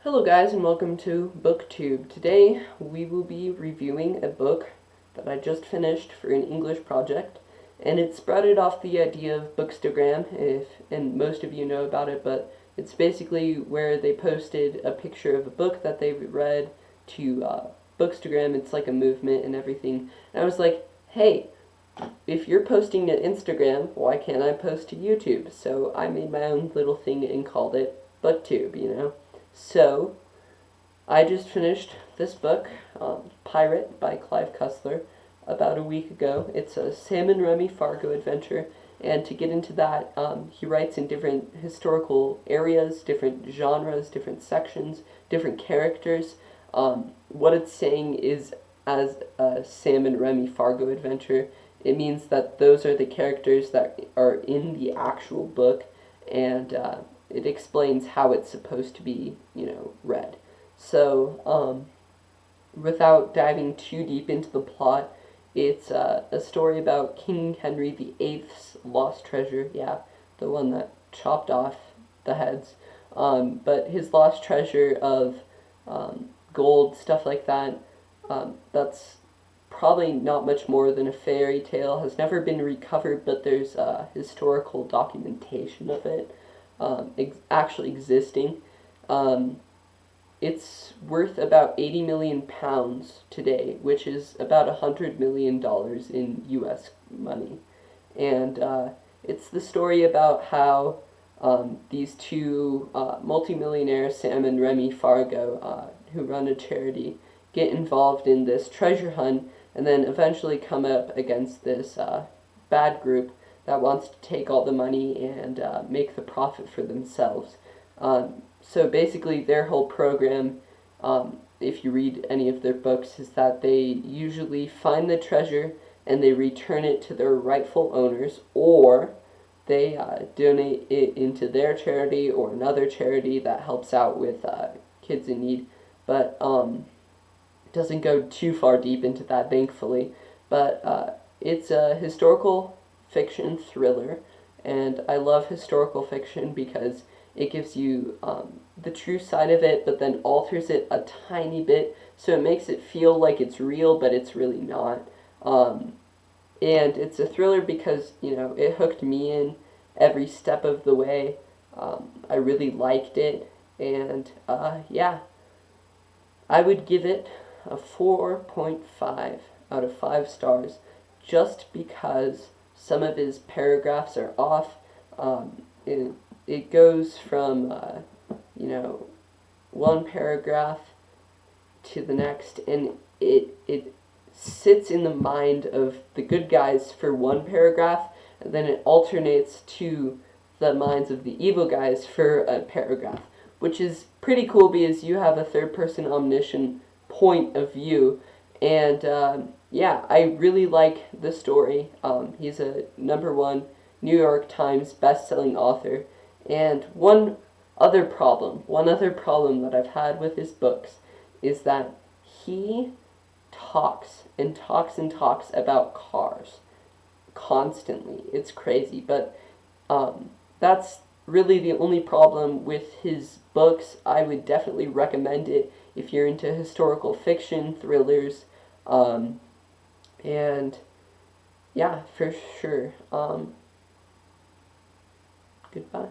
Hello guys and welcome to booktube. Today we will be reviewing a book that I just finished for an English project, and it sprouted off the idea of Bookstagram, and most of you know about it, but it's basically where they posted a picture of a book that they read to Bookstagram. It's like a movement and everything, and I was like, hey, if you're posting to Instagram, why can't I post to YouTube? So I made my own little thing and called it booktube. So, I just finished this book, Pirate by Clive Cussler, about a week ago. It's a Sam and Remy Fargo adventure, and to get into that, he writes in different historical areas, different genres, different sections, different characters. What it's saying is, as a Sam and Remy Fargo adventure, it means that those are the characters that are in the actual book, and it explains how it's supposed to be, read. So, without diving too deep into the plot, it's a story about King Henry VIII's lost treasure. Yeah, the one that chopped off the heads. But his lost treasure of gold, stuff like that, that's probably not much more than a fairy tale, has never been recovered, but there's historical documentation of it actually existing. It's worth about 80 million pounds today, which is about $100 million in US money. And it's the story about how these two multimillionaires, Sam and Remy Fargo, who run a charity, get involved in this treasure hunt and then eventually come up against this bad group that wants to take all the money and make the profit for themselves. So basically their whole program, if you read any of their books, is that they usually find the treasure and they return it to their rightful owners, or they donate it into their charity or another charity that helps out with kids in need. But doesn't go too far deep into that, thankfully. But it's a historical fiction thriller, and I love historical fiction because it gives you the true side of it, but then alters it a tiny bit, so it makes it feel like it's real, but it's really not. And it's a thriller because, it hooked me in every step of the way. I really liked it, and yeah, I would give it a 4.5 out of 5 stars, just because some of his paragraphs are off. It goes from, one paragraph to the next, and it sits in the mind of the good guys for one paragraph, and then it alternates to the minds of the evil guys for a paragraph, which is pretty cool because you have a third-person omniscient point of view. And yeah, I really like the story. He's a #1 New York Times best-selling author. And one other problem that I've had with his books is that he talks and talks and talks about cars constantly. It's crazy, but that's really the only problem with his books. I would definitely recommend it if you're into historical fiction, thrillers, and yeah, for sure. Goodbye.